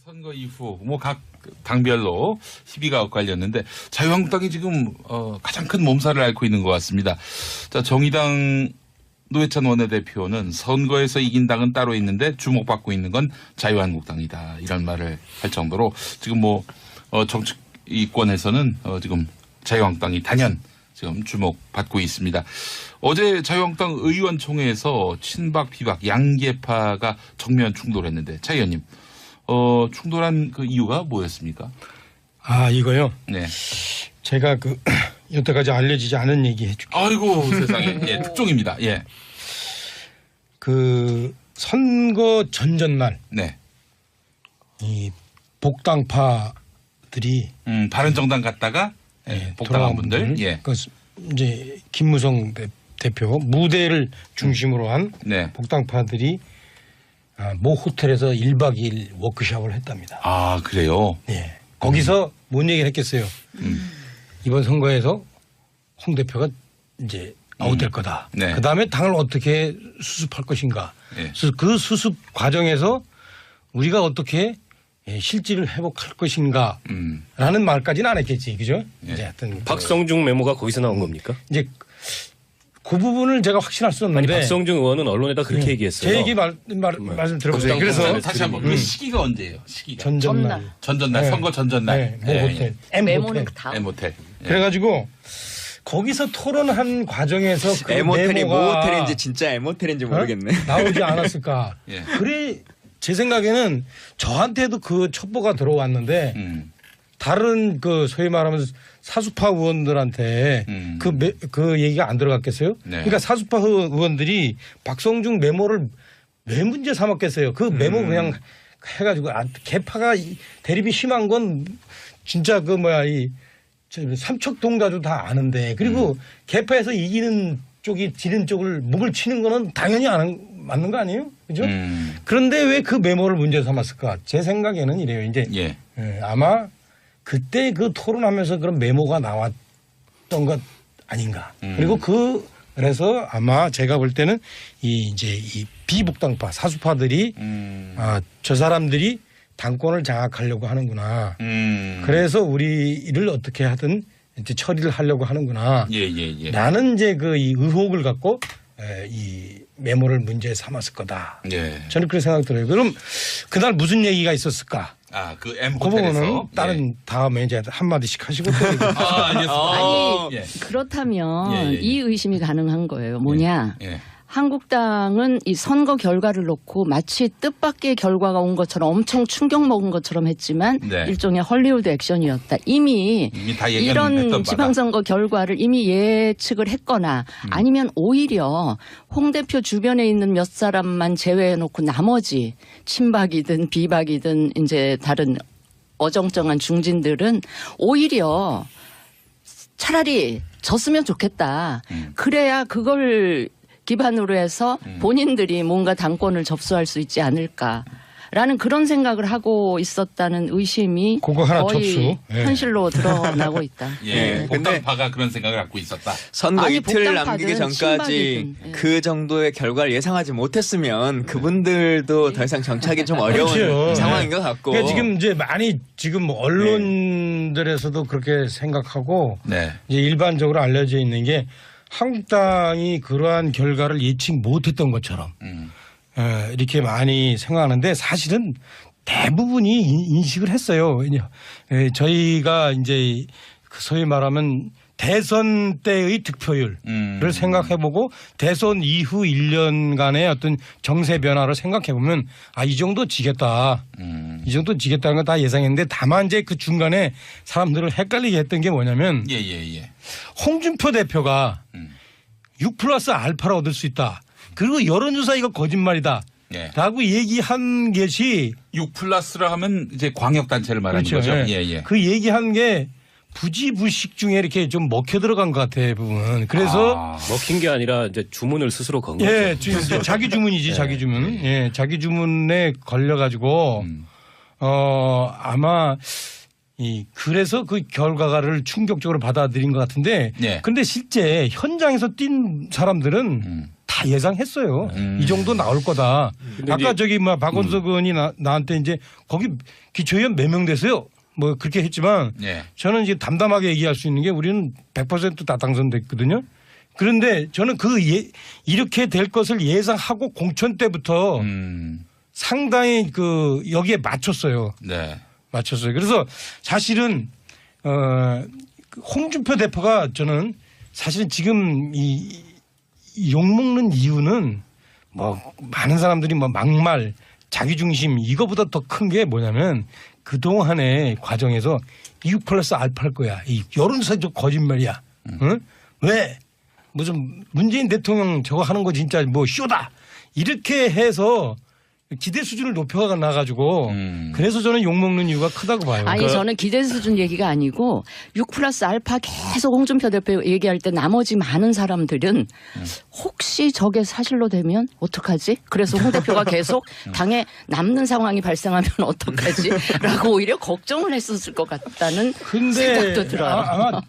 선거 이후 뭐 각 당별로 시비가 엇갈렸는데 자유한국당이 지금 가장 큰 몸살을 앓고 있는 것 같습니다. 자, 정의당 노회찬 원내대표는 선거에서 이긴 당은 따로 있는데 주목받고 있는 건 자유한국당이다, 이런 말을 할 정도로 지금 뭐 정치권에서는 지금 자유한국당이 단연 지금 주목받고 있습니다. 어제 자유한국당 의원총회에서 친박 비박 양계파가 정면 충돌했는데 차 의원님, 충돌한 그 이유가 뭐였습니까? 아, 이거요? 네. 제가 여태까지 알려지지 않은 얘기 해줄게요. 아이고 세상에. 예, 특종입니다. 예. 선거 전날 네. 이 복당파들이 바른정당 갔다가 예, 복당한 분들. 예. 이제 김무성 대표 무대를 중심으로 한 네. 복당파들이 모 호텔에서 1박 2일 워크숍을 했답니다. 아, 그래요? 예. 거기서 뭔 얘기를 했겠어요? 이번 선거에서 홍 대표가 이제 아웃될 거다. 네. 그다음에 당을 어떻게 수습할 것인가. 네. 그 수습 과정에서 우리가 어떻게 실질을 회복할 것인가 라는 말까지는 안 했겠지. 그죠? 네. 이제 하여튼 박성중 메모가 거기서 나온 겁니까? 이제 그 부분을 제가 확신할 수 아니 없는데 박성중 의원은 언론에다 그렇게 얘기했어요. 제 얘기 말씀 들어보세요. 복당 그래서 판단을 다시 한번 그 시기가 언제예요? 시기가 전날. 전전날 네. 선거 전전날. 네, 모 호텔. M 메모는 호텔. 다음. M호텔. 예. 그래가지고 거기서 토론한 과정에서 그 M호텔이 메모가 모호텔인지 진짜 M호텔인지 모르겠네. 나오지 않았을까. 예. 그래 제 생각에는 저한테도 그 첩보가 들어왔는데 다른 소위 말하면 사수파 의원들한테 그 얘기가 안 들어갔겠어요? 네. 그러니까 사수파 의원들이 박성중 메모를 왜 문제 삼았겠어요? 그 메모 그냥 해가지고 개파가 대립이 심한 건 진짜 이 삼척동자도 다 아는데, 그리고 개파에서 이기는 쪽이 지는 쪽을 목을 치는 거는 당연히 맞는 거 아니에요? 그죠? 그런데 왜 그 메모를 문제 삼았을까? 제 생각에는 이래요. 이제 예. 아마 그때 그 토론하면서 그런 메모가 나왔던 것 아닌가. 그리고 그래서 아마 제가 볼 때는 이 비복당파 사수파들이 저 사람들이 당권을 장악하려고 하는구나. 그래서 우리를 어떻게 하든 이제 처리를 하려고 하는구나. 예. 나는 이제 이 의혹을 갖고 이 메모를 문제 삼았을 거다. 예. 저는 그런 생각 들어요. 그럼 그날 무슨 얘기가 있었을까? 아, 그 그 M호텔에서. 부분은 다른 다음에 이제 한마디씩 하시고 또 얘기해. 알겠습니다. 아니 예. 그렇다면 예. 이 의심이 가능한 거예요. 뭐냐? 예. 한국당은 이 선거 결과를 놓고 마치 뜻밖의 결과가 온 것처럼 엄청 충격 먹은 것처럼 했지만 네. 일종의 헐리우드 액션이었다. 이미 다 예견했던 이런 바다. 지방선거 결과를 이미 예측을 했거나 아니면 오히려 홍 대표 주변에 있는 몇 사람만 제외해놓고 나머지 친박이든 비박이든 이제 다른 어정쩡한 중진들은 오히려 차라리 졌으면 좋겠다. 그래야 그걸 기반으로 해서 본인들이 뭔가 당권을 접수할 수 있지 않을까라는 그런 생각을 하고 있었다는 의심이 그거 하나 거의 접수. 예. 현실로 드러나고 있다. 예. 근데 복당파가 그런 생각을 갖고 있었다. 선거 아니, 이틀 복당파든 남기기 전까지 친박이든, 예. 그 정도의 결과를 예상하지 못했으면 그분들도 더 이상 정착이 좀 어려운 그렇죠. 상황인 것 같고. 그러니까 지금 이제 많이 지금 언론들에서도 그렇게 생각하고 네. 이제 일반적으로 알려져 있는 게 한국당이 그러한 결과를 예측 못했던 것처럼 이렇게 많이 생각하는데 사실은 대부분이 인식을 했어요. 저희가 이제 소위 말하면 대선 때의 득표율을 생각해보고 대선 이후 1년간의 어떤 정세 변화를 생각해보면 이 정도 지겠다. 이 정도 지겠다는 건 다 예상했는데 다만 이제 그 중간에 사람들을 헷갈리게 했던 게 뭐냐면 예. 홍준표 대표가 6+ 알파를 얻을 수 있다. 그리고 여론조사 이거 거짓말이다. 예. 라고 얘기한 것이 6+라 하면 이제 광역단체를 말하는 그렇죠. 거죠. 예. 예. 그 얘기한 게 부지부식 중에 이렇게 좀 먹혀 들어간 것 같아 부분. 그래서 먹힌 게 아니라 이제 주문을 스스로 건 거죠. 예, 자기 주문이지 자기 주문. 예, 자기 주문에 걸려가지고 아마 그래서 그 결과를 충격적으로 받아들인 것 같은데. 네. 그런데 실제 현장에서 뛴 사람들은 다 다 예상했어요. 이 정도 나올 거다. 근데 아까 이제- 저기 뭐 박원석 의원이 나한테 이제 거기 기초의원 몇 명 됐어요. 뭐 그렇게 했지만 예. 저는 이제 담담하게 얘기할 수 있는 게 우리는 100% 다 당선됐거든요. 그런데 저는 이렇게 될 것을 예상하고 공천 때부터 상당히 그 여기에 맞췄어요. 네. 맞췄어요. 그래서 사실은 그 홍준표 대표가 저는 사실은 지금 이 욕먹는 이유는 뭐 많은 사람들이 뭐 막말, 자기중심 이거보다 더 큰 게 뭐냐면 그동안의 과정에서 6+알파일 거야. 이 여론사적 거짓말이야. 응? 왜? 무슨 문재인 대통령 저거 하는 거 진짜 뭐 쇼다. 이렇게 해서 기대 수준을 높여가 나가지고 그래서 저는 욕먹는 이유가 크다고 봐요. 아니 그러니까- 저는 기대 수준 얘기가 아니고 6+알파 계속 홍준표 대표 얘기할 때 나머지 많은 사람들은 혹시 저게 사실로 되면 어떡하지? 그래서 홍 대표가 계속 당에 남는 상황이 발생하면 어떡하지? 라고 오히려 걱정을 했었을 것 같다는 생각도 들어요. 아마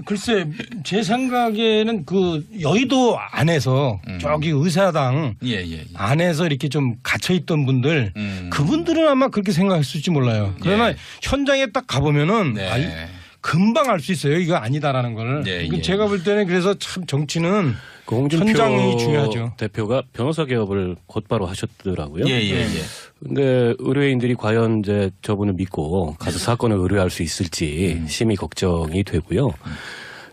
글쎄 제 생각에는 그 여의도 안에서 저기 의사당 예, 예, 예. 안에서 이렇게 좀 갇혀있던 분들 그분들은 아마 그렇게 생각했을지 몰라요. 그러나 예. 현장에 딱 가보면은 네. 금방 알 수 있어요. 이거 아니다라는 걸. 예, 그 예. 제가 볼 때는 그래서 참 정치는 그 홍준표 현장이 중요하죠. 대표가 변호사 개업을 곧바로 하셨더라고요. 예, 예, 예. 근데 의뢰인들이 과연 이제 저분을 믿고 가서 사건을 의뢰할 수 있을지 심히 걱정이 되고요.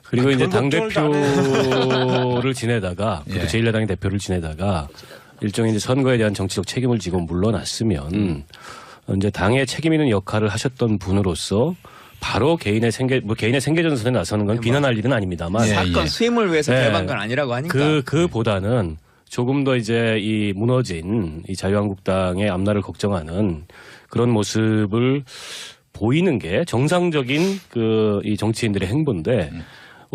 그리고 이제 별 걱정을 당대표를 지내다가 예. 또 제1야당의 대표를 지내다가 일종의 이제 선거에 대한 정치적 책임을 지고 물러났으면 이제 당에 책임 있는 역할을 하셨던 분으로서 바로 개인의 생계 전선에 나서는 건 비난할 일은 아닙니다만 예, 사건 예. 수임을 위해서 네. 개입한 건 아니라고 하니까. 그보다는 조금 더 이제 이 무너진 이 자유한국당의 앞날을 걱정하는 그런 모습을 보이는 게 정상적인 그 이 정치인들의 행보인데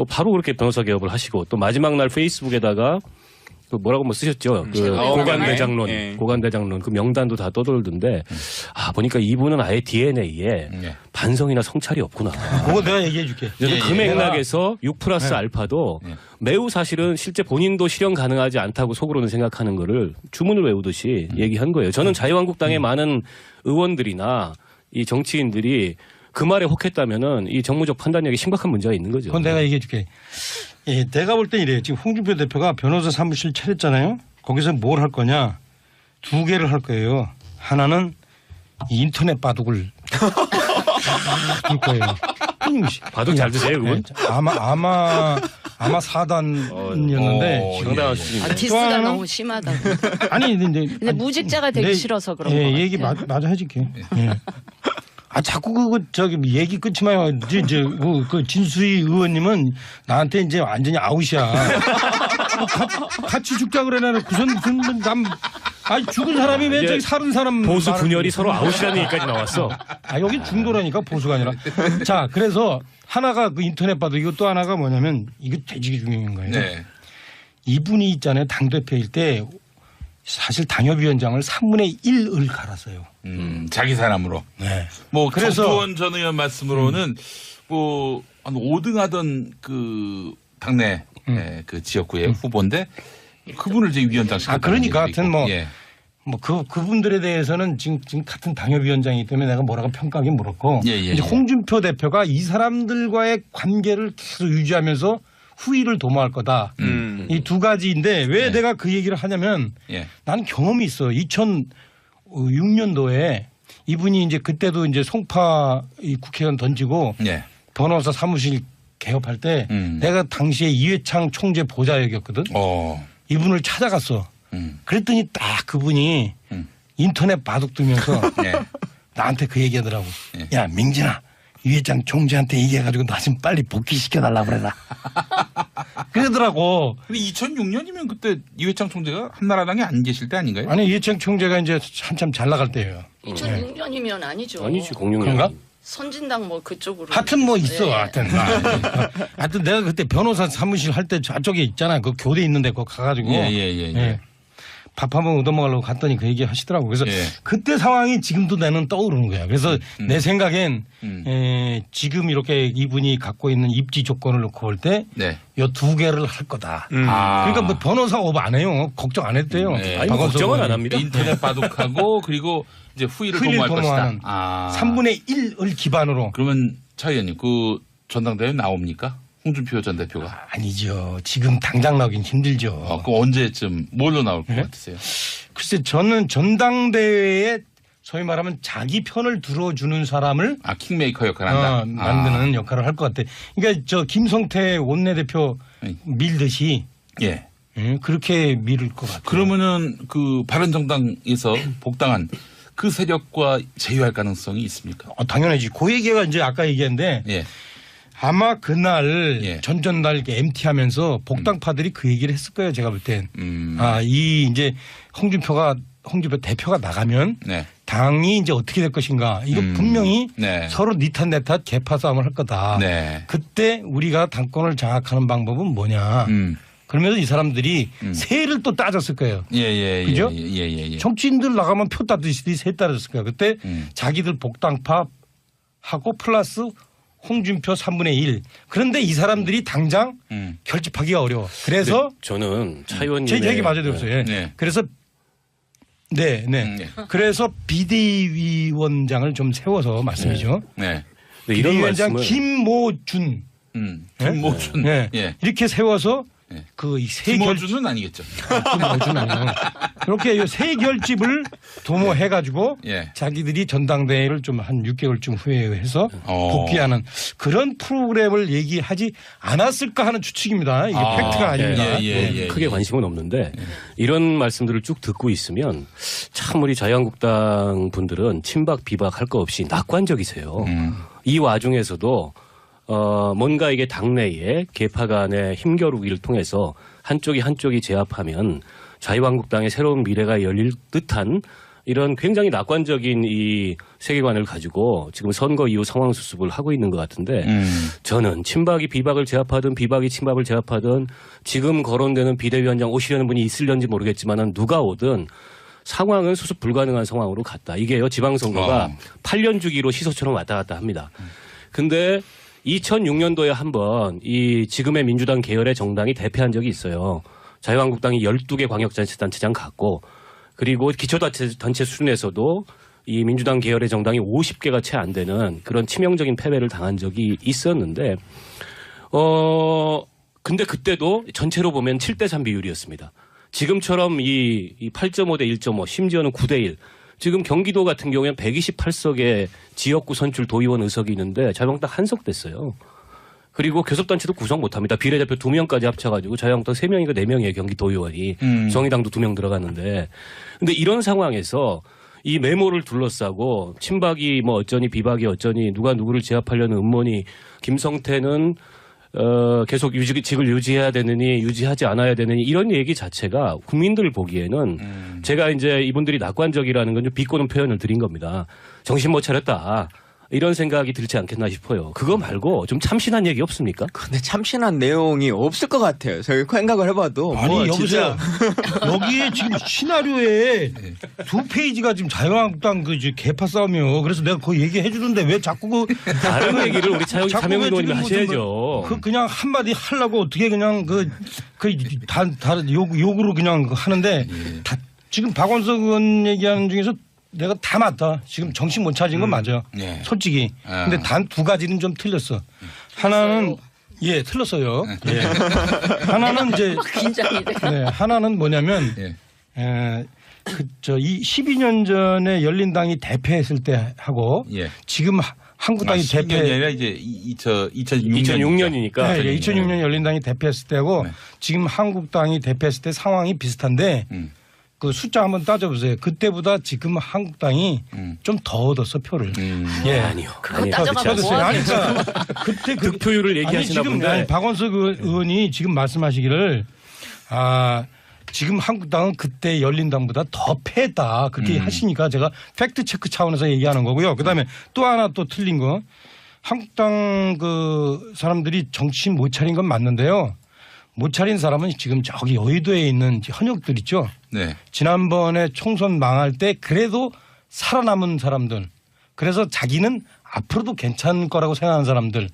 바로 그렇게 변호사 개업을 하시고 또 마지막 날 페이스북에다가 그 뭐라고 뭐 쓰셨죠? 그 고관대장론, 예. 고관대장론 그 명단도 다 떠돌던데 보니까 이분은 아예 DNA에 예. 반성이나 성찰이 없구나. 그거 내가 얘기해 줄게. 저는 예, 그 예. 맥락에서 6+ 네. 알파도 예. 매우 사실은 실제 본인도 실현 가능하지 않다고 속으로는 생각하는 거를 주문을 외우듯이 얘기한 거예요. 저는 자유한국당의 많은 의원들이나 이 정치인들이 그 말에 혹했다면은 이 정무적 판단력에 심각한 문제가 있는 거죠. 그건 내가 얘기해 줄게. 예, 내가 볼 땐 이래요. 지금 홍준표 대표가 변호사 사무실 차렸잖아요. 거기서 뭘 할 거냐. 2개를 할 거예요. 하나는 인터넷 바둑을 할 거예요. 바둑 잘 드세요, 그분? 아마 4단이었는데 상당한 예. 수준입니다. 디스가 또 하나는- 너무 심하다. 아니 근데 무직자가 되기 싫어서 그런 거 예, 같아요. 얘기 마저 해줄게. 예. 자꾸 저기 얘기 끊지 마요. 이제 그 진수희 의원님은 나한테 이제 완전히 아웃이야. 같이 죽자 그래 나는 죽은 사람이 왜 이제 저기 살은 사람 보수 말을 분열이 그래. 서로 아웃이라는 얘기까지 나왔어. 여기 중도라니까 보수가 아니라. 자, 그래서 하나가 그 인터넷 봐도 이거 또 하나가 뭐냐면 이거 되게 중요한 거예요. 네. 이분이 있잖아요. 당대표일 때 사실 당협위원장을 3분의 1을 갈았어요. 자기 사람으로. 네. 뭐 그래서- 정두원 전 의원 말씀으로는 뭐 한 5등 하던 그 당내 그 지역구의 후보인데 그분을 이제 위원장 시켰다. 그러니까 하여튼 뭐 예. 그분들에 대해서는 지금 같은 당협위원장이기 때문에 내가 뭐라고 평가하긴 물었고 예, 예, 이제 예. 홍준표 대표가 이 사람들과의 관계를 계속 유지하면서 후위를 도모할 거다. 이 2가지인데 왜 내가 그 얘기를 하냐면 예. 나는 경험이 있어. 2006년도에 이분이 이제 그때도 이제 송파 이 국회의원 던지고 예. 변호사 사무실 개업할 때 내가 당시에 이회창 총재 보좌역이었거든. 이분을 찾아갔어. 그랬더니 딱 그분이 인터넷 바둑 두면서 예. 나한테 그 얘기하더라고. 야 민진아 이 회장 총재한테 얘기해가지고 나 좀 빨리 복귀시켜달라 그래라. 그러더라고. 근데 2006년이면 그때 이회창 총재가 한나라당에 안 계실 때 아닌가요? 아니 이회창 총재가 이제 한참 잘 나갈 때예요. 2006년이면 아니죠. 아니지, 06년. 그런가? 선진당 뭐 그쪽으로. 하여튼 뭐 있어. 네. 하여튼 내가 그때 변호사 사무실 할 때 저쪽에 있잖아. 그 교대 있는데 그거 가가지고. 예. 밥 한번 얻어먹으려고 갔더니 그 얘기 하시더라고요. 그래서 예. 그때 상황이 지금도 나는 떠오르는 거야. 그래서 내 생각엔 지금 이렇게 이분이 갖고 있는 입지 조건을 놓고 볼 때 네. 요 두 개를 할 거다. 아. 그러니까 뭐 변호사 오버 안 해요. 걱정 안 했대요. 네. 아니, 박원석 걱정은 안 의원이. 합니다. 인터넷 바둑하고 그리고 이제 후위를 도모할 것이다. 도모하는 아. 3분의 1을 기반으로. 그러면 차 의원님 그 전당대회 나옵니까? 홍준표 전 대표가. 아니죠. 지금 당장 나오긴 힘들죠. 그 언제쯤 뭘로 나올 것 네? 같으세요? 글쎄 저는 전당대회에 소위 말하면 자기 편을 들어주는 사람을 킹메이커 역할을 한다. 만드는 역할을 할 것 같아. 그러니까 저 김성태 원내대표 밀듯이 예. 그렇게 밀을 것 같아요. 그러면은 그 바른정당에서 복당한 그 세력과 제휴할 가능성이 있습니까? 당연하지. 그 얘기가 이제 아까 얘기했는데 예. 아마 그날 예. 전날 이렇게 MT하면서 복당파들이 그 얘기를 했을 거예요. 제가 볼 땐. 이 이제 홍준표 대표가 나가면 네. 당이 이제 어떻게 될 것인가. 이거 분명히 네. 서로 니탓 내탓 개파 싸움을 할 거다. 네. 그때 우리가 당권을 장악하는 방법은 뭐냐. 그러면서 이 사람들이 세를 또 따졌을 거예요. 예. 그죠? 예. 정치인들 나가면 표 따듯이 세 따졌을 거예요. 그때 자기들 복당파 하고 플러스 홍준표 3분의 1. 그런데 이 사람들이 당장 결집하기가 어려워. 그래서 저는 차 의원님 제 얘기 맞아 들었어요. 네. 그래서 네. 그래서 비대위원장을 좀 세워서 말씀이죠. 네. 네, 이런 비대위원장 말씀을 김모준. 김모준. 네. 예. 이렇게 세워서 네. 그 세 결 김모준은 아니겠죠. 김모준 아니에요. 그렇게 세 결집을 도모해가지고 예. 자기들이 전당대회를 좀 한 6개월쯤 후에 해서 어. 복귀하는 그런 프로그램을 얘기하지 않았을까 하는 추측입니다. 이게 팩트가 아닙니다. 예. 크게 관심은 없는데 이런 말씀들을 쭉 듣고 있으면 참 우리 자유한국당 분들은 친박 비박 할 거 없이 낙관적이세요. 이 와중에서도 뭔가 이게 당내에 계파 간의 힘겨루기를 통해서 한쪽이 제압하면 자유한국당의 새로운 미래가 열릴 듯한 이런 굉장히 낙관적인 이 세계관을 가지고 지금 선거 이후 상황 수습을 하고 있는 것 같은데 저는 친박이 비박을 제압하든 비박이 친박을 제압하든 지금 거론되는 비대위원장 오시려는 분이 있을런지 모르겠지만은 누가 오든 상황은 수습 불가능한 상황으로 갔다. 이게요 지방선거가 8년 주기로 시소처럼 왔다 갔다 합니다. 근데 2006년도에 한번 이 지금의 민주당 계열의 정당이 대패한 적이 있어요. 자유한국당이 12개 광역자치단체장 갖고 그리고 기초단체 수준에서도 이 민주당 계열의 정당이 50개가 채 안 되는 그런 치명적인 패배를 당한 적이 있었는데 근데 그때도 전체로 보면 7대3 비율이었습니다. 지금처럼 이 8.5 대 1.5 심지어는 9대 1 지금 경기도 같은 경우에는 128석의 지역구 선출 도의원 의석이 있는데 자유한국당 한석 됐어요. 그리고 교섭단체도 구성 못합니다. 비례대표 2명까지 합쳐가지고 자유한국당 3명인가 4명이에요. 경기도의원이. 정의당도 2명 들어갔는데. 근데 이런 상황에서 이 메모를 둘러싸고 친박이 뭐 어쩌니 비박이 어쩌니 누가 누구를 제압하려는 음모니 김성태는 계속 직을 유지해야 되느니 유지하지 않아야 되느니 이런 얘기 자체가 국민들 보기에는 제가 이제 이분들이 낙관적이라는 건 좀 비꼬는 표현을 드린 겁니다. 정신 못 차렸다. 이런 생각이 들지 않겠나 싶어요. 그거 말고 좀 참신한 얘기 없습니까? 근데 참신한 내용이 없을 것 같아요. 저희 생각을 해봐도. 아니 뭐 여보세요. 진짜 여기에 지금 시나리오에 2페이지가 지금 자유한국당 그 개파 싸움이요. 그래서 내가 그 얘기해 주는데 왜 자꾸 다른 얘기를 우리 차영 자꾸 의원님이 왜 지금 하셔야죠. 그냥 한마디 하려고 어떻게 그냥 다른 욕으로 그냥 하는데 지금 박원석 의원 얘기하는 중에서 내가 다 맞다. 지금 정신 못 차린 건 맞아. 예. 솔직히. 근데 단 두 가지는 좀 틀렸어. 하나는 틀렸어요. 예. 하나는 이제 긴장이 돼. 하나는 뭐냐면 이 12년 전에 열린당이 대패했을 때 하고 지금 한국당이 12년이 대패 아니라 이제 2006년이니까. 2006년이니까. 2006년 열린당이 대패했을 때하고 지금 한국당이 대패했을 때 상황이 비슷한데 그 숫자 한번 따져보세요. 그때보다 지금 한국당이 좀 더 얻었어 표를. 아니요. 그거 따져가 그렇지 뭐 않습니다. 하겠어요. 그러니까 그때 득표율을 얘기하시나 본데. 박원석 의원이 지금 말씀하시기를 지금 한국당은 그때 열린당보다 더 패했다. 그렇게 하시니까 제가 팩트 체크 차원에서 얘기하는 거고요. 그다음에 또 하나 또 틀린 거. 한국당 그 사람들이 정신 못 차린 건 맞는데요. 못 차린 사람은 지금 저기 여의도에 있는 현역들 있죠. 네. 지난번에 총선 망할 때 그래도 살아남은 사람들. 그래서 자기는 앞으로도 괜찮을 거라고 생각하는 사람들.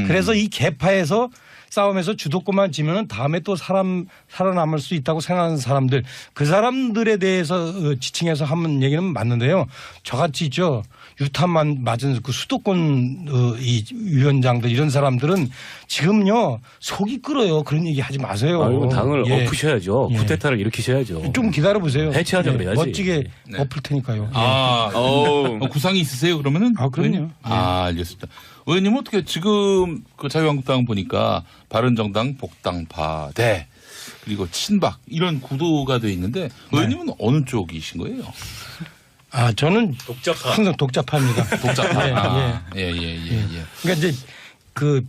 그래서 이 개파에서 싸움에서 주도권만 지면은 다음에 또 살아남을 수 있다고 생각하는 사람들. 그 사람들에 대해서 지칭해서 하는 얘기는 맞는데요. 저같이 있죠. 유탄만 맞은 그 수도권 이 위원장들 이런 사람들은 지금요 속이 끓어요. 그런 얘기 하지 마세요. 아유, 당을 예. 엎으셔야죠. 예. 쿠데타를 일으키셔야죠. 좀 기다려 보세요. 해체하자 그래야지. 멋지게 네. 엎을 테니까요. 아, 구상이 있으세요 그러면은? 아, 그럼요. 의원님? 아, 알겠습니다. 의원님 어떻게 지금 그 자유한국당 보니까 바른정당 복당파 대 그리고 친박 이런 구도가 돼 있는데 의원님은 어느 쪽이신 거예요? 아, 저는 독자파. 항상 독자파입니다. 독자파. 예, 아, 예, 예, 예, 예. 그러니까 이제 그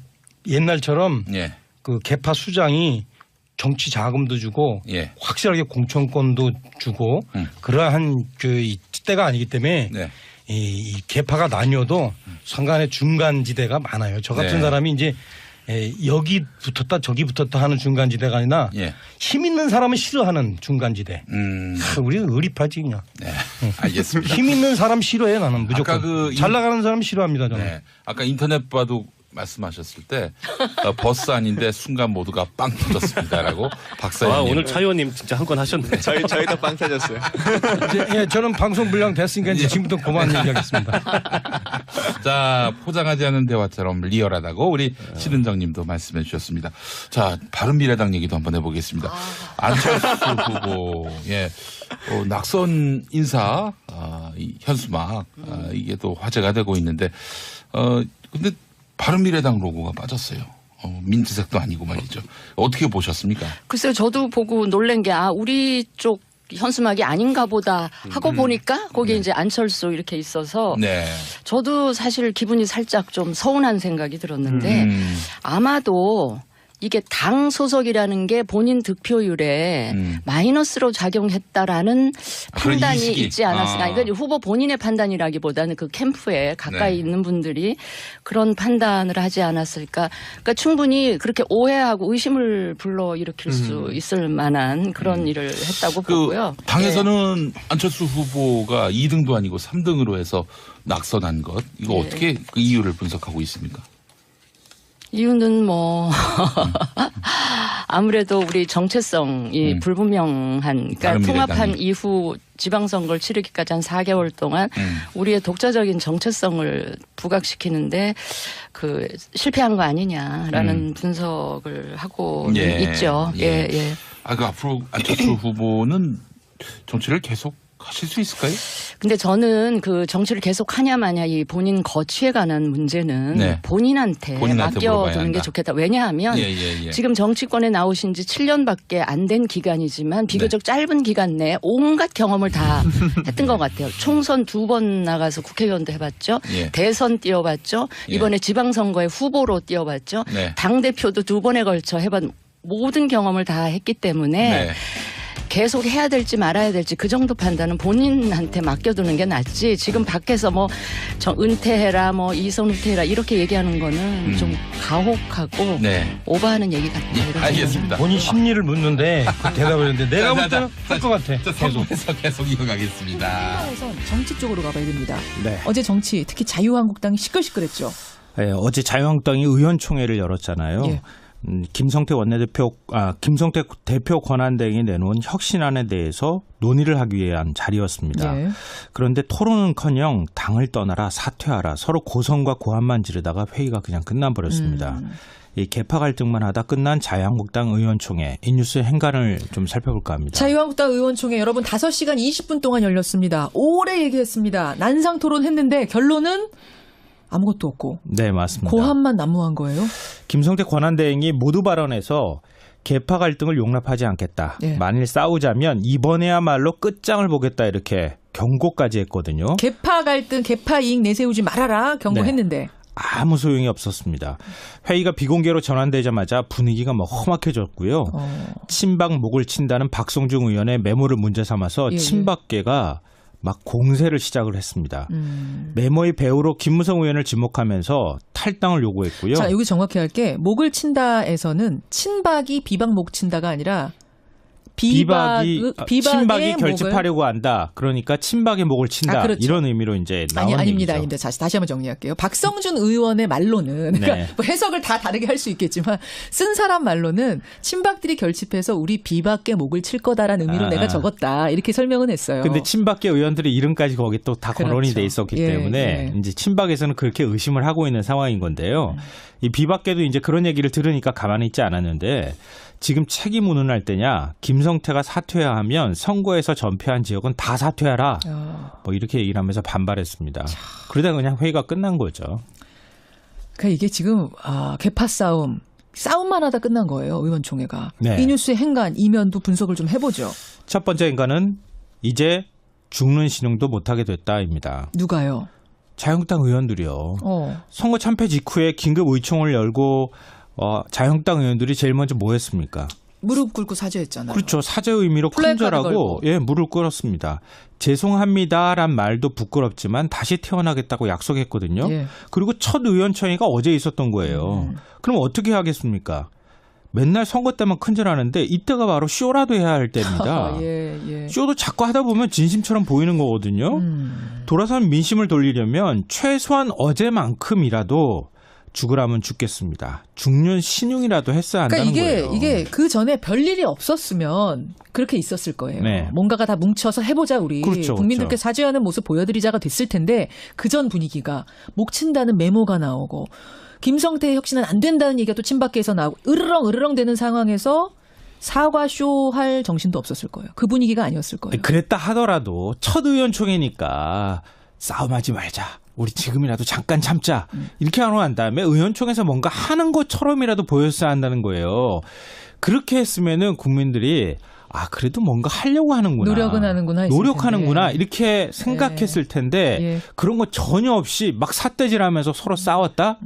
옛날처럼 예. 그 개파 수장이 정치 자금도 주고 예. 확실하게 공천권도 주고 그러한 그 때가 아니기 때문에 네. 이 개파가 나뉘어도 상간에 중간지대가 많아요. 저 같은 네. 사람이 이제 여기 붙었다 저기 붙었다 하는 중간지대가 아니라 예. 힘 있는 사람은 싫어하는 중간지대. 우리는 의리파지 그냥. 네. 알겠습니다. 힘 있는 사람 싫어해 나는 무조건. 아까 그 잘 나가는 사람 싫어합니다 저는. 네. 아까 인터넷 봐도 말씀하셨을 때 버스 아닌데 순간 모두가 빵 터졌습니다라고 박사님. 아, 오늘 차 의원님 진짜 한 건 하셨네. 저희도 빵 터졌어요. 이제 예, 저는 방송 분량 됐으니까 이제 지금부터 그만 얘기하겠습니다. 자, 포장하지 않은 대화처럼 리얼하다고 우리 신은정님도 말씀해 주셨습니다. 자, 바른미래당 얘기도 한번 해보겠습니다. 안철수 후보, 예, 낙선 인사, 이 현수막, 이게 또 화제가 되고 있는데, 근데 바른미래당 로고가 빠졌어요. 민트색도 아니고 말이죠. 어떻게 보셨습니까? 글쎄요, 저도 보고 놀란 게, 우리 쪽 현수막이 아닌가 보다 하고 보니까 거기에 이제 안철수 이렇게 있어서 네. 저도 사실 기분이 살짝 좀 서운한 생각이 들었는데 아마도 이게 당 소속이라는 게 본인 득표율에 마이너스로 작용했다라는 그런 판단이 인식이. 있지 않았을까. 이건 후보 본인의 판단이라기보다는 그 캠프에 가까이 네. 있는 분들이 그런 판단을 하지 않았을까. 그러니까 충분히 그렇게 오해하고 의심을 불러일으킬 수 있을 만한 그런 일을 했다고 보고요. 당에서는 안철수 후보가 2등도 아니고 3등으로 해서 낙선한 것. 이거 어떻게 그 이유를 분석하고 있습니까? 이유는 뭐 아무래도 우리 정체성이 불분명한 그러니까 바른미래당이. 통합한 이후 지방선거를 치르기까지 한 4개월 동안 우리의 독자적인 정체성을 부각시키는데 그 실패한 거 아니냐라는 분석을 하고 예. 있죠. 예. 예. 그 앞으로 안철수 후보는 정치를 계속 하실 수 있을까요? 근데 저는 그 정치를 계속 하냐 마냐 이 본인 거취에 관한 문제는 네. 본인한테 물어봐야 맡겨두는 한다. 게 좋겠다. 왜냐하면 예. 지금 정치권에 나오신 지 7년밖에 안 된 기간이지만 비교적 짧은 기간 내에 온갖 경험을 다 했던 것 같아요. 총선 2번 나가서 국회의원도 해봤죠. 예. 대선 뛰어봤죠. 예. 이번에 지방선거에 후보로 뛰어봤죠. 네. 당대표도 2번에 걸쳐 해본 모든 경험을 다 했기 때문에 네. 계속 해야 될지 말아야 될지 그 정도 판단은 본인한테 맡겨두는 게 낫지. 지금 밖에서 뭐 은퇴해라, 뭐 이선 후퇴해라 이렇게 얘기하는 거는 좀 가혹하고 네. 오버하는 얘기 같다. 이런 생각이 알겠습니다. 본인 심리를 묻는데 그 대답을 했는데 내가 볼 때는 할 것 같아. 자, 계속. 3부에서 계속 이어가겠습니다. 우선 정치 쪽으로 가봐야 됩니다. 네. 어제 정치, 특히 자유한국당이 시끌시끌했죠. 네, 어제 자유한국당이 의원총회를 열었잖아요. 예. 김성태 대표 권한대행이 내놓은 혁신안에 대해서 논의를 하기 위한 자리였습니다. 예. 그런데 토론은커녕 당을 떠나라 사퇴하라 서로 고성과 고함만 지르다가 회의가 그냥 끝나버렸습니다. 이 개파 갈등만 하다 끝난 자유한국당 의원총회 이 뉴스의 행간을 좀 살펴볼까 합니다. 자유한국당 의원총회 여러분 5시간 20분 동안 열렸습니다. 오래 얘기했습니다. 난상 토론했는데 결론은 아무것도 없고 네, 맞습니다. 고함만 난무한 거예요. 김성태 권한대행이 모두 발언에서 개파 갈등을 용납하지 않겠다. 예. 만일 싸우자면 이번에야말로 끝장을 보겠다 이렇게 경고까지 했거든요. 개파 갈등, 개파 이익 내세우지 말아라 경고했는데. 아무 소용이 없었습니다. 회의가 비공개로 전환되자마자 분위기가 막 험악해졌고요. 친박 목을 친다는 박성중 의원의 메모를 문제 삼아서 예, 예. 친박계가 막 공세를 시작을 했습니다. 메모의 배우로 김무성 의원을 지목하면서 탈당을 요구했고요. 자, 여기 정확히 할게. 목을 친다에서는 친박이 비박 목 친다가 아니라 비박의 친박이 목을- 결집하려고 한다. 그러니까 친박의 목을 친다. 그렇죠. 이런 의미로 이제 나온 아닙니다. 얘기죠. 다시 한번 정리할게요. 박성준 의원의 말로는 그러니까 네. 뭐 해석을 다 다르게 할 수 있겠지만 쓴 사람 말로는 친박들이 결집해서 우리 비박의 목을 칠 거다라는 의미로 내가 적었다. 이렇게 설명은 했어요. 근데 친박계 의원들의 이름까지 거기 또 다 거론이 그렇죠. 돼 있었기 예, 때문에 예. 이제 친박에서는 그렇게 의심을 하고 있는 상황인 건데요. 이 비박계도 이제 그런 얘기를 들으니까 가만히 있지 않았는데 지금 책임 운운할 때냐, 김성태가 사퇴해야 하면 선거에서 전패한 지역은 다 사퇴하라. 뭐 이렇게 얘기를 하면서 반발했습니다. 그러다가 그냥 회의가 끝난 거죠. 그러니까 이게 지금 개파 싸움만 하다 끝난 거예요. 의원총회가. 네. 이 뉴스의 행간 이면도 분석을 좀 해보죠. 첫 번째 인간은 이제 죽는 신용도 못하게 됐다입니다. 누가요? 자유한국당 의원들이요. 어. 선거 참패 직후에 긴급 의총을 열고 자유한국당 의원들이 제일 먼저 뭐 했습니까? 무릎 꿇고 사죄했잖아요. 그렇죠. 사죄 의미로 플래카드 큰절하고 걸고. 무릎 꿇었습니다. 죄송합니다란 말도 부끄럽지만 다시 태어나겠다고 약속했거든요. 예. 그리고 첫 의원총회가 어제 있었던 거예요. 그럼 어떻게 하겠습니까? 맨날 선거 때만 큰절하는데 이때가 바로 쇼라도 해야 할 때입니다. 예. 쇼도 자꾸 하다 보면 진심처럼 보이는 거거든요. 돌아선 민심을 돌리려면 최소한 어제만큼이라도 죽으라면 죽겠습니다. 죽는 신용이라도 했어야 한다는 그러니까 거예요. 이게 그 전에 별일이 없었으면 그렇게 있었을 거예요. 네. 뭔가가 다 뭉쳐서 해보자 우리. 그렇죠, 국민들께 그렇죠. 사죄하는 모습 보여드리자가 됐을 텐데 그전 분위기가 목 친다는 메모가 나오고 김성태 혁신은 안 된다는 얘기가 또 친박계에서 나오고 으르렁 되는 상황에서 사과쇼 할 정신도 없었을 거예요. 그 분위기가 아니었을 거예요. 그랬다 하더라도 첫 의원총회니까 싸움하지 말자. 우리 지금이라도 잠깐 참자. 이렇게 하고 난 다음에 의원총회에서 뭔가 하는 것처럼이라도 보였어야 한다는 거예요. 그렇게 했으면은 국민들이 그래도 뭔가 하려고 하는구나. 노력은 하는구나 했을 노력하는구나. 텐데. 이렇게 생각했을 텐데 예. 그런 거 전혀 없이 막 삿대질하면서 서로 싸웠다?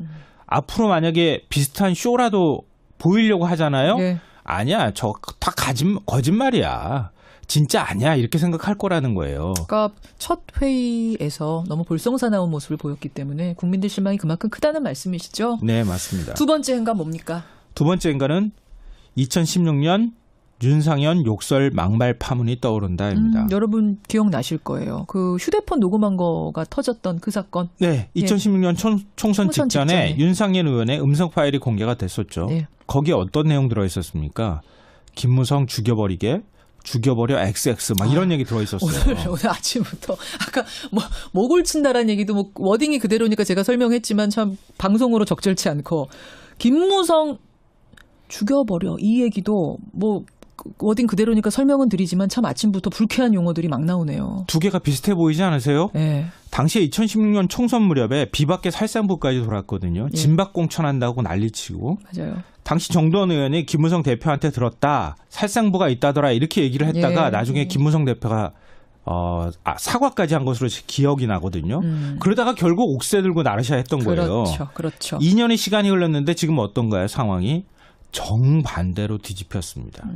앞으로 만약에 비슷한 쇼라도 보이려고 하잖아요. 예. 아니야. 저 다 거짓말이야. 진짜 아니야. 이렇게 생각할 거라는 거예요. 그러니까 첫 회의에서 너무 볼썽사나운 모습을 보였기 때문에 국민들 실망이 그만큼 크다는 말씀이시죠? 네, 맞습니다. 두 번째 행간 뭡니까? 두 번째 인간은 2016년 윤상현 욕설 막말 파문이 떠오른다입니다. 여러분 기억나실 거예요. 그 휴대폰 녹음한 거가 터졌던 그 사건. 네, 2016년 총선 직전에 직전에. 윤상현 의원의 음성 파일이 공개가 됐었죠. 네. 거기에 어떤 내용 들어 있었습니까? 김무성 죽여버리게, 죽여버려 XX 막 이런 얘기 들어 있었어요. 오늘 아침부터 아까 뭐 목을 친다라는 얘기도 뭐 워딩이 그대로니까 제가 설명했지만 참 방송으로 적절치 않고 김무성 죽여버려 이 얘기도 뭐 워딩 그대로니까 설명은 드리지만 참 아침부터 불쾌한 용어들이 막 나오네요. 두 개가 비슷해 보이지 않으세요? 네. 당시에 2016년 총선 무렵에 비박계 살상부까지 돌았거든요. 예. 진박공천한다고 난리치고. 맞아요. 당시 정도원 의원이 김무성 대표한테 들었다. 살상부가 있다더라. 이렇게 얘기를 했다가 예, 나중에 예. 김무성 대표가 사과까지 한 것으로 기억이 나거든요. 그러다가 결국 옥새 들고 나르샤 했던 거예요. 그렇죠. 2년의 시간이 흘렀는데 지금 어떤가요? 상황이 정반대로 뒤집혔습니다.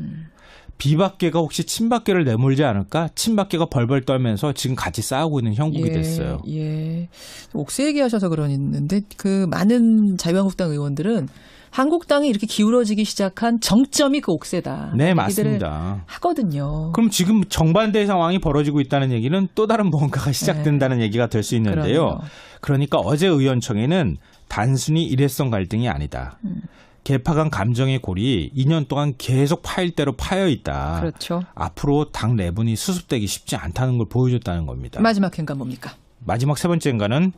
비박계가 혹시 친박계를 내몰지 않을까? 친박계가 벌벌 떨면서 지금 같이 싸우고 있는 형국이 됐어요. 예. 옥새 얘기하셔서 그러는데 그 많은 자유한국당 의원들은 한국당이 이렇게 기울어지기 시작한 정점이 그 옥새다. 네, 얘기들을 맞습니다. 하거든요. 그럼 지금 정반대의 상황이 벌어지고 있다는 얘기는 또 다른 무언가가 시작된다는 얘기가 될 수 있는데요. 그러네요. 그러니까 어제 의원총회는 단순히 일회성 갈등이 아니다. 개파 간 감정의 골이 2년 동안 계속 파일대로 파여 있다. 그렇죠. 앞으로 당 내분이 수습되기 쉽지 않다는 걸 보여줬다는 겁니다. 마지막 행간 뭡니까? 마지막 세 번째 인간은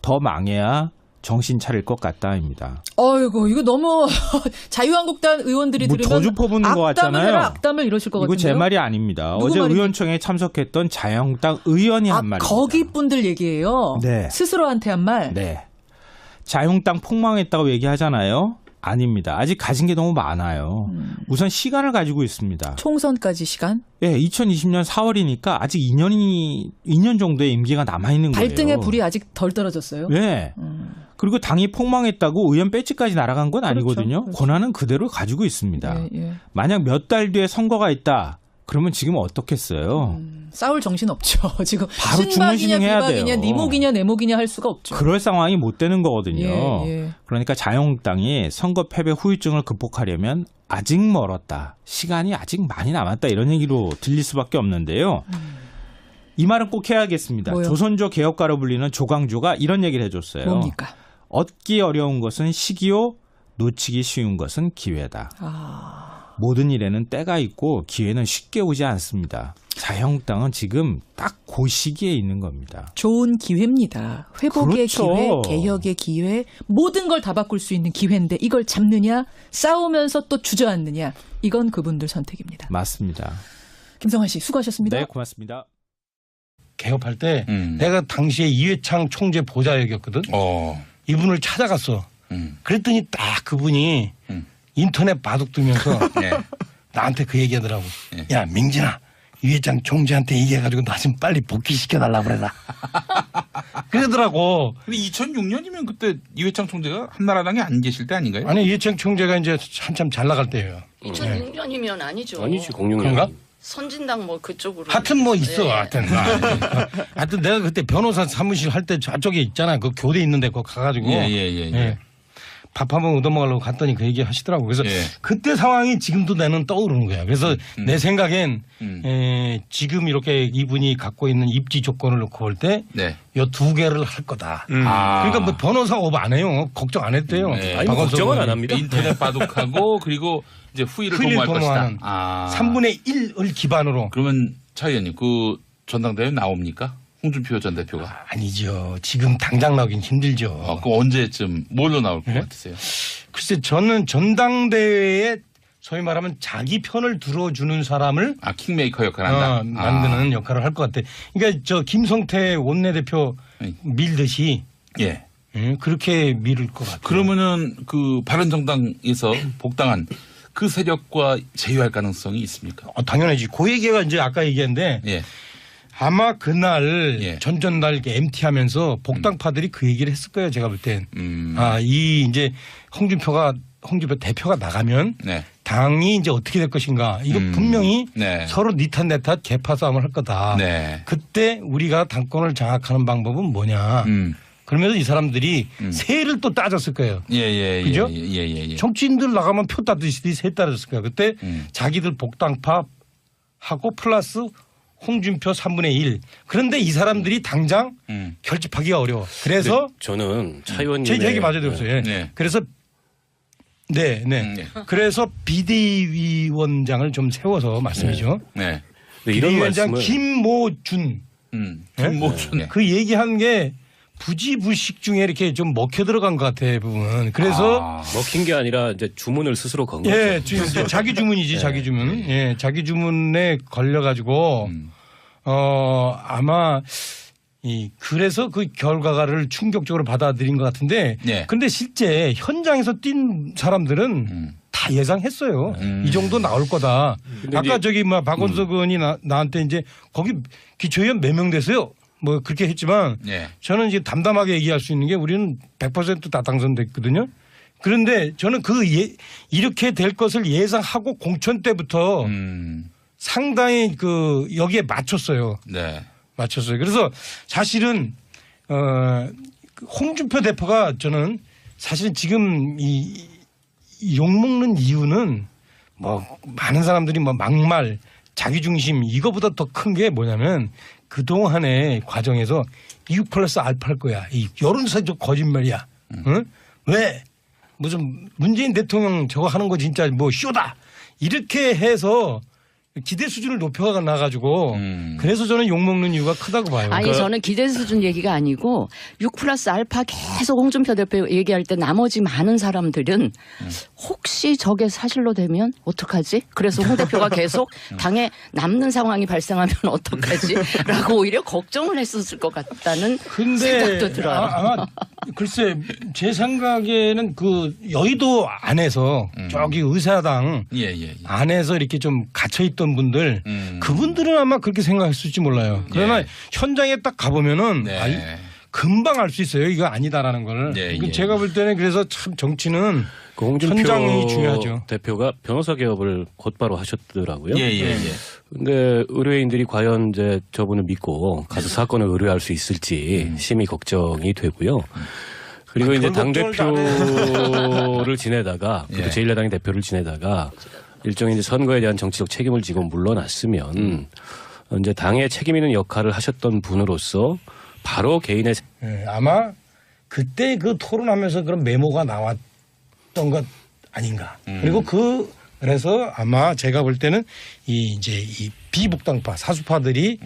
더 망해야 정신 차릴 것 같다입니다. 어이구 이거 너무 자유한국당 의원들이 뭐 들으면 저주 퍼붓는 것 악담을 같잖아요. 해라 악담을 이러실 것 이거 같은데요. 제 말이 아닙니다. 누구 어제 말입니까? 의원총회에 참석했던 자유한국당 의원이 한 말입니다. 거기 분들 얘기예요. 네. 스스로한테 한 말. 네. 자유한국당 폭망했다고 얘기하잖아요. 아닙니다. 아직 가진 게 너무 많아요. 우선 시간을 가지고 있습니다. 총선까지 시간. 예, 2020년 4월이니까 아직 2년 정도의 임기가 남아 있는 거예요. 발등에 불이 아직 덜 떨어졌어요. 네. 그리고 당이 폭망했다고 의원 배지까지 날아간 건 그렇죠, 아니거든요. 그렇죠. 권한은 그대로 가지고 있습니다. 예. 만약 몇 달 뒤에 선거가 있다. 그러면 지금 어떻겠어요? 싸울 정신 없죠. 지금 바로 친박이냐 주문신청해야 비박이냐 돼요. 니목이냐 내목이냐 할 수가 없죠. 그럴 상황이 못 되는 거거든요. 예. 그러니까 자유한국당이 선거 패배 후유증을 극복하려면 아직 멀었다. 시간이 아직 많이 남았다. 이런 얘기로 들릴 수밖에 없는데요. 이 말은 꼭 해야겠습니다. 뭐요? 조선조 개혁가로 불리는 조광조가 이런 얘기를 해줬어요. 뭡니까? 얻기 어려운 것은 시기요. 놓치기 쉬운 것은 기회다. 모든 일에는 때가 있고 기회는 쉽게 오지 않습니다. 자유한국당은 지금 딱 그 시기에 있는 겁니다. 좋은 기회입니다. 회복의 그렇죠. 기회, 개혁의 기회, 모든 걸 다 바꿀 수 있는 기회인데 이걸 잡느냐, 싸우면서 또 주저앉느냐, 이건 그분들 선택입니다. 맞습니다. 김성환 씨 수고하셨습니다. 네, 고맙습니다. 개업할 때 내가 당시에 이회창 총재 보좌역이었거든. 이분을 찾아갔어. 그랬더니 딱 그분이 인터넷 바둑 두면서 예. 나한테 그 얘기하더라고. 야 민진아 이회창 총재한테 얘기해가지고 나 좀 빨리 복귀시켜달라 그래라. 그러더라고. 근데 2006년이면 그때 이회창 총재가 한나라당에 안 계실 때 아닌가요? 아니 이회창 총재가 이제 한참 잘 나갈 때예요. 2006년이면 아니죠. 아니지 06년. 그런가? 선진당 뭐 그쪽으로. 하여튼 뭐 있어. 예. 하여튼 내가 그때 변호사 사무실 할 때 저쪽에 있잖아. 그 교대 있는데 그거 가가지고. 예. 밥 한번 얻어먹으려고 갔더니 그 얘기 하시더라고. 그래서 예. 그때 상황이 지금도 나는 떠오르는 거야. 그래서 내 생각엔 지금 이렇게 이분이 갖고 있는 입지 조건을 놓고 볼 때 네. 요 두 개를 할 거다. 그러니까 뭐 변호사 오버 안 해요. 걱정 안 해도 돼요. 네. 아니, 뭐 걱정은 안 합니다. 인터넷 바둑하고 그리고 이제 후위를 후위를 도모할 것이다. 도모하는 3분의 1을 기반으로. 그러면 차 의원님 그 전당대회 나옵니까? 홍준표 전 대표가. 아니죠. 지금 당장 나오긴 힘들죠. 그 언제쯤 뭘로 나올 것 같으세요? 글쎄 저는 전당대회에 소위 말하면 자기 편을 들어주는 사람을 킹메이커 역할을 한다. 만드는 역할을 할 것 같아. 그러니까 저 김성태 원내대표 밀듯이 예. 그렇게 밀을 것 같아요. 그러면은 그 바른정당에서 복당한 그 세력과 제휴할 가능성이 있습니까? 당연하지. 그 얘기가 이제 아까 얘기했는데 예. 아마 그날 예. 전날 이렇게 MT하면서 복당파들이 그 얘기를 했을 거예요. 제가 볼 땐. 이 이제 홍준표 대표가 나가면 네. 당이 이제 어떻게 될 것인가. 이거 분명히 네. 서로 니 탓 내 탓 개파 싸움을 할 거다. 네. 그때 우리가 당권을 장악하는 방법은 뭐냐. 그러면서 이 사람들이 세를 또 따졌을 거예요. 예. 그죠? 예. 정치인들 나가면 표 따듯이 세 따졌을 거예요. 그때 자기들 복당파 하고 플러스 홍준표 3분의 1. 그런데 이 사람들이 당장 결집하기가 어려워. 그래서 저는 차 의원님 제 얘기 맞아 들었어요. 네. 그래서 그래서 비대위원장을 좀 세워서 말씀이죠. 네. 네, 이런 비대위원장 말씀을 김모준. 김모준. 그 얘기한 게 부지불식 중에 이렇게 좀 먹혀 들어간 것 같아 부분. 그래서 먹힌 게 아니라 이제 주문을 스스로 건 거죠. 예, 지금 이제 자기 주문이지 자기 주문. 예, 자기 주문에 걸려가지고 아마 그래서 그 결과를 충격적으로 받아들인 것 같은데. 네. 근데 실제 현장에서 뛴 사람들은 다 예상했어요. 이 정도 나올 거다. 아까 이제 저기 박원석 의원이 나한테 이제 거기 기초의원 몇 명 됐어요. 뭐 그렇게 했지만 예. 저는 이제 담담하게 얘기할 수 있는 게 우리는 100% 다 당선됐거든요. 그런데 저는 이렇게 될 것을 예상하고 공천 때부터 상당히 여기에 맞췄어요. 네. 맞췄어요. 그래서 사실은 홍준표 대표가 저는 사실은 지금 이 욕먹는 이유는 뭐 많은 사람들이 뭐 막말 자기중심 이거보다 더 큰 게 뭐냐면 그동안의 과정에서 6 플러스 알파 할 거야. 이 여론사적 거짓말이야. 응? 왜? 무슨 문재인 대통령 저거 하는 거 진짜 뭐 쇼다. 이렇게 해서 기대 수준을 높여가 나가지고 그래서 저는 욕먹는 이유가 크다고 봐요. 아니 저는 기대 수준 얘기가 아니고 6 플러스 알파 계속 홍준표 대표 얘기할 때 나머지 많은 사람들은 혹시 저게 사실로 되면 어떡하지? 그래서 홍 대표가 계속 당에 남는 상황이 발생하면 어떡하지? 라고 오히려 걱정을 했었을 것 같다는 생각도 들어요. 아마 글쎄 제 생각에는 그 여의도 안에서 저기 의사당 예. 안에서 이렇게 좀 갇혀있던 분들 그분들은 아마 그렇게 생각했을지 몰라요. 그러나 현장에 딱 가보면은 네. 금방 알 수 있어요. 이거 아니다라는 걸. 예, 예. 제가 볼 때는 그래서 참 정치는 그 홍준표 현장이 중요하죠. 대표가 변호사 개업을 곧바로 하셨더라고요. 예, 예, 예. 근데 의뢰인들이 과연 이제 저분을 믿고 가서 사건을 의뢰할 수 있을지 심히 걱정이 되고요. 그리고 이제 당 대표를 지내다가 예. 그리고 제1야당의 대표를 지내다가 일종의 이제 선거에 대한 정치적 책임을 지고 물러났으면 이제 당의 책임 있는 역할을 하셨던 분으로서 바로 개인의 예, 아마 그때 그 토론하면서 그런 메모가 나왔던 것 아닌가. 그리고 그래서 아마 제가 볼 때는 이 비복당파 사수파들이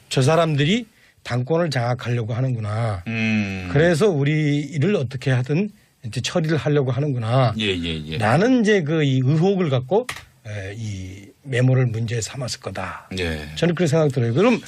저 사람들이 당권을 장악하려고 하는구나. 그래서 우리를 어떻게 하든 이제 처리를 하려고 하는구나. 예, 예, 예. 나는 이제 이 의혹을 갖고 이 메모를 문제 삼았을 거다. 예. 저는 그렇게 생각 들어요. 그럼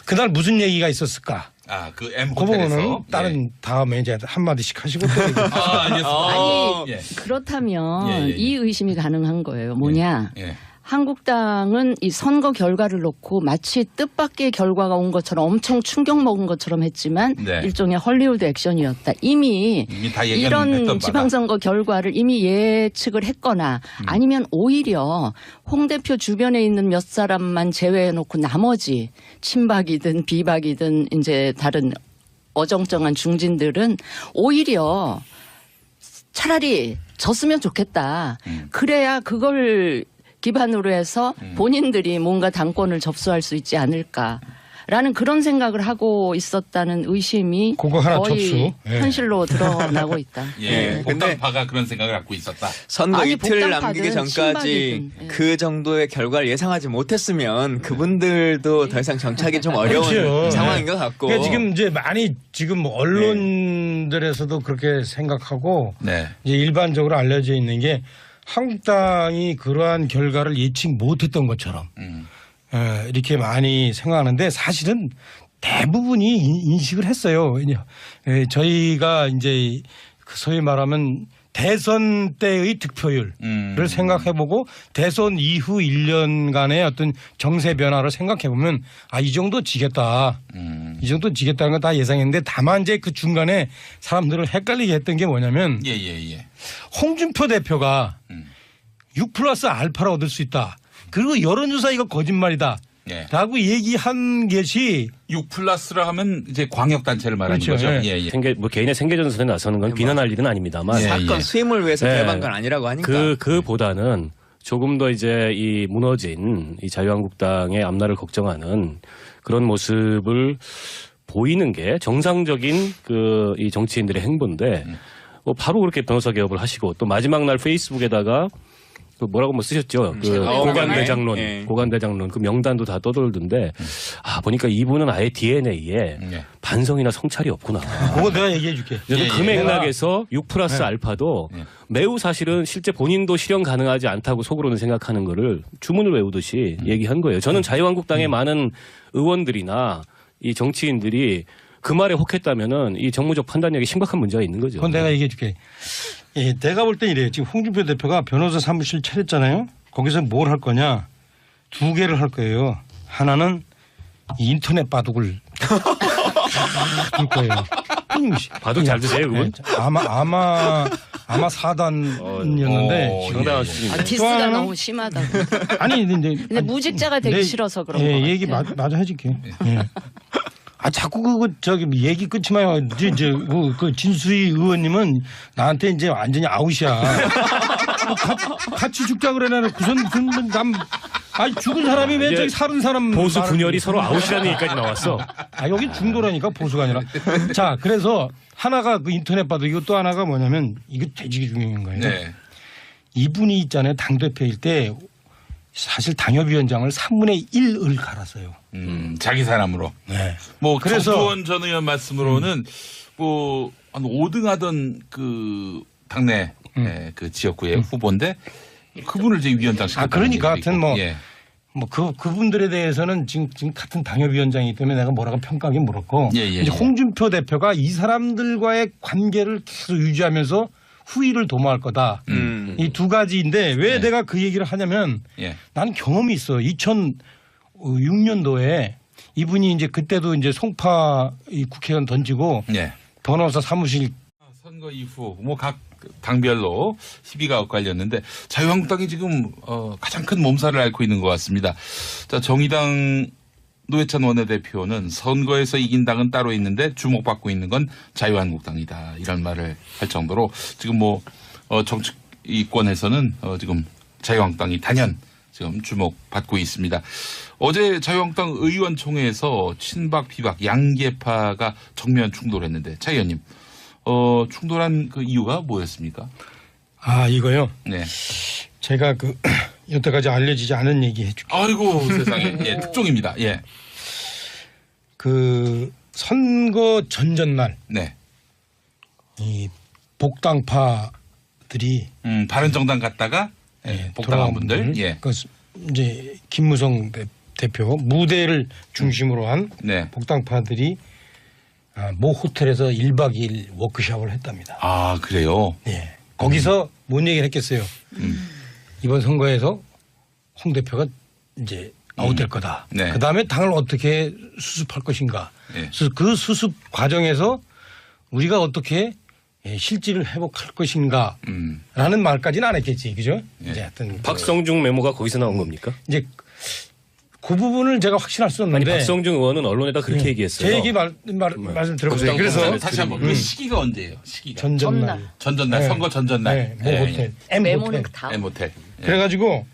그날 무슨 얘기가 있었을까? 아, 그 M 그 부분은 호텔에서 다른 다음에 이제 한 마디씩 하시고 또 얘기해. 알겠습니다. 아니 예. 그렇다면 예, 예, 예. 이 의심이 가능한 거예요. 뭐냐? 예. 한국당은 이 선거 결과를 놓고 마치 뜻밖의 결과가 온 것처럼 엄청 충격 먹은 것처럼 했지만 네. 일종의 헐리우드 액션이었다. 이미 다 예견했던 이런 바다. 지방선거 결과를 이미 예측을 했거나 아니면 오히려 홍 대표 주변에 있는 몇 사람만 제외해놓고 나머지 친박이든 비박이든 이제 다른 어정쩡한 중진들은 오히려 차라리 졌으면 좋겠다. 그래야 그걸 기반으로 해서 본인들이 뭔가 당권을 접수할 수 있지 않을까라는 그런 생각을 하고 있었다는 의심이 그거 하나 거의 접수. 예. 현실로 드러나고 있다. 예. 근데 복당파가 그런 생각을 갖고 있었다. 선거 아니, 이틀 복당파든 남기기 전까지 친박이든, 예. 그 정도의 결과를 예상하지 못했으면 그분들도 더 이상 정착이 좀 어려운 그렇죠. 상황인 것 같고. 그러니까 지금 이제 많이 지금 뭐 언론들에서도 그렇게 생각하고 네. 이제 일반적으로 알려져 있는 게 한국당이 그러한 결과를 예측 못했던 것처럼 이렇게 많이 생각하는데 사실은 대부분이 인식을 했어요. 저희가 이제 소위 말하면 대선 때의 득표율을 생각해보고 대선 이후 1년간의 어떤 정세 변화를 생각해보면 이 정도 지겠다. 이 정도 지겠다는 건 다 예상했는데 다만 이제 그 중간에 사람들을 헷갈리게 했던 게 뭐냐면 예, 예, 예. 홍준표 대표가 6+알파를 얻을 수 있다. 그리고 여론조사 이거 거짓말이다. 예. 라고 얘기한 것이 6+를 하면 이제 광역단체를 말하는 그렇죠. 거죠. 예. 예, 예. 뭐 개인의 생계전선에 나서는 건 비난할 일은 아닙니다만 예, 사건 예. 수임을 위해서 네. 개입한 건 아니라고 하니까. 그보다는 조금 더 이제 이 무너진 이 자유한국당의 앞날을 걱정하는 그런 모습을 보이는 게 정상적인 그 이 정치인들의 행보인데 뭐 바로 그렇게 변호사 개업을 하시고 또 마지막 날 페이스북에다가 그 뭐라고 뭐 쓰셨죠. 그 고관대장론, 예. 고관대장론 그 명단도 다 떠돌던데 보니까 이분은 아예 DNA에 예. 반성이나 성찰이 없구나. 그거 내가 얘기해 줄게. 그래서 예, 그 예. 맥락에서 6+알파도 매우 사실은 실제 본인도 실현 가능하지 않다고 속으로는 생각하는 거를 주문을 외우듯이 얘기한 거예요. 저는 자유한국당의 많은 의원들이나 이 정치인들이 그 말에 혹했다면은 이 정무적 판단력에 심각한 문제가 있는 거죠. 그건 내가 얘기해 줄게. 예, 내가 볼 땐 이래요. 지금 홍준표 대표가 변호사 사무실 차렸잖아요. 거기서 뭘 할 거냐. 2개를 할 거예요. 하나는 인터넷 바둑을 할 거예요. 바둑 잘 드세요, 그분? 아마 4단이었는데 상당한 예. 수준입니다. 디스가 하나는- 너무 심하다고. 아니 근데 무직자가 되기 싫어서 그런 거 예, 같아요. 얘기 마저 해줄게. 예. 자꾸 얘기 끊지 마요. 그 진수희 의원님은 나한테 이제 완전히 아웃이야. 같이 죽자 그래 나는 죽은 사람이 왜 저기 살은 사람 보수 말을- 분열이 서로 아웃이라는 얘기까지 나왔어. 여기 중도라니까 보수가 아니라. 자, 그래서 하나가 그 인터넷 봐도 이거 또 하나가 뭐냐면 이거 되게 중요한 거예요. 네. 이분이 있잖아요. 당대표일 때 사실 당협위원장을 3분의 1을 갈았어요. 자기 사람으로. 네. 뭐 그래서- 정두원 전 의원 말씀으로는 뭐 한 5등 하던 그 당내 그 지역구의 후보인데 그분을 이제 위원장 시켰다. 그러니까 하여튼 예. 그분들에 대해서는 지금 같은 당협위원장이기 때문에 내가 뭐라고 평가하긴 물었고 예, 예, 이제 예. 홍준표 대표가 이 사람들과의 관계를 계속 유지하면서 후위를 도모할 거다. 이 두 가지인데 왜 내가 그 얘기를 하냐면 예. 나는 경험이 있어. 2006년도에 이분이 이제 그때도 이제 송파 이 국회의원 던지고 예. 변호사 사무실 선거 이후 뭐 각 당별로 시비가 엇갈렸는데 자유한국당이 지금 가장 큰 몸살을 앓고 있는 것 같습니다. 자, 정의당 노회찬 원내대표는 선거에서 이긴 당은 따로 있는데 주목받고 있는 건 자유한국당이다. 이런 말을 할 정도로 지금 뭐 정치권에서는 지금 자유한국당이 단연 지금 주목받고 있습니다. 어제 자유한국당 의원총회에서 친박, 비박, 양계파가 정면 충돌했는데 차 의원님 충돌한 그 이유가 뭐였습니까? 아 이거요. 네. 제가 그 여태까지 알려지지 않은 얘기 해줄게요. 아이고 세상에. 예, 특종입니다. 예. 그 선거 전전날 네. 이 복당파들이 바른정당 갔다가 예, 복당한 분들. 예. 그 이제 김무성 대표 무대를 중심으로 한 네. 복당파들이 모 호텔에서 1박 2일 워크숍을 했답니다. 아, 그래요? 예. 거기서 뭔 얘기를 했겠어요? 이번 선거에서 홍 대표가 이제 아웃될 거다. 네. 그다음에 당을 어떻게 수습할 것인가. 네. 그 수습 과정에서 우리가 어떻게 실질을 회복할 것인가. 라는 말까지는 안 했겠지. 그죠? 네. 이제 하여튼 박성중 메모가 거기서 나온 겁니까? 이제 그 부분을 제가 확신할 수 아니 없는데 박성중 의원은 언론에다 그렇게 얘기했어요. 제 얘기 말씀 들어보세요. 그래서 다시 한번 그 시기가 언제예요? 시기가 전전날 전전날 네. 선거 전전날 네, 모 호텔 M 메모는 호텔. 다음. 모텔. 그래가지고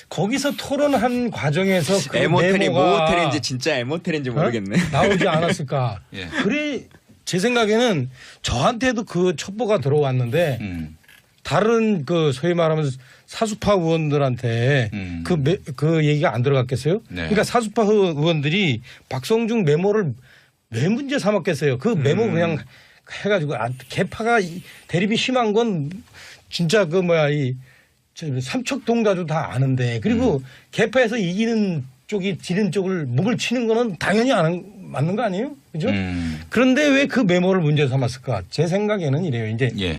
거기서 토론한 과정에서 그 M호텔이 메모가 모호텔인지 진짜 M호텔인지 모르겠네. 나오지 않았을까. 예. 그래 제 생각에는 저한테도 그 첩보가 들어왔는데 다른 그 소위 말하면 사수파 의원들한테 그 얘기가 안 들어갔겠어요? 네. 그러니까 사수파 의원들이 박성중 메모를 왜 문제 삼았겠어요? 그 메모 그냥 해가지고 개파가 대립이 심한 건 진짜 그 뭐야 이 삼척동자도 다 아는데 그리고 개파에서 이기는 쪽이 지는 쪽을 목을 치는 거는 당연히 맞는 거 아니에요? 그죠? 그런데 왜 그 메모를 문제 삼았을까? 제 생각에는 이래요. 이제 예.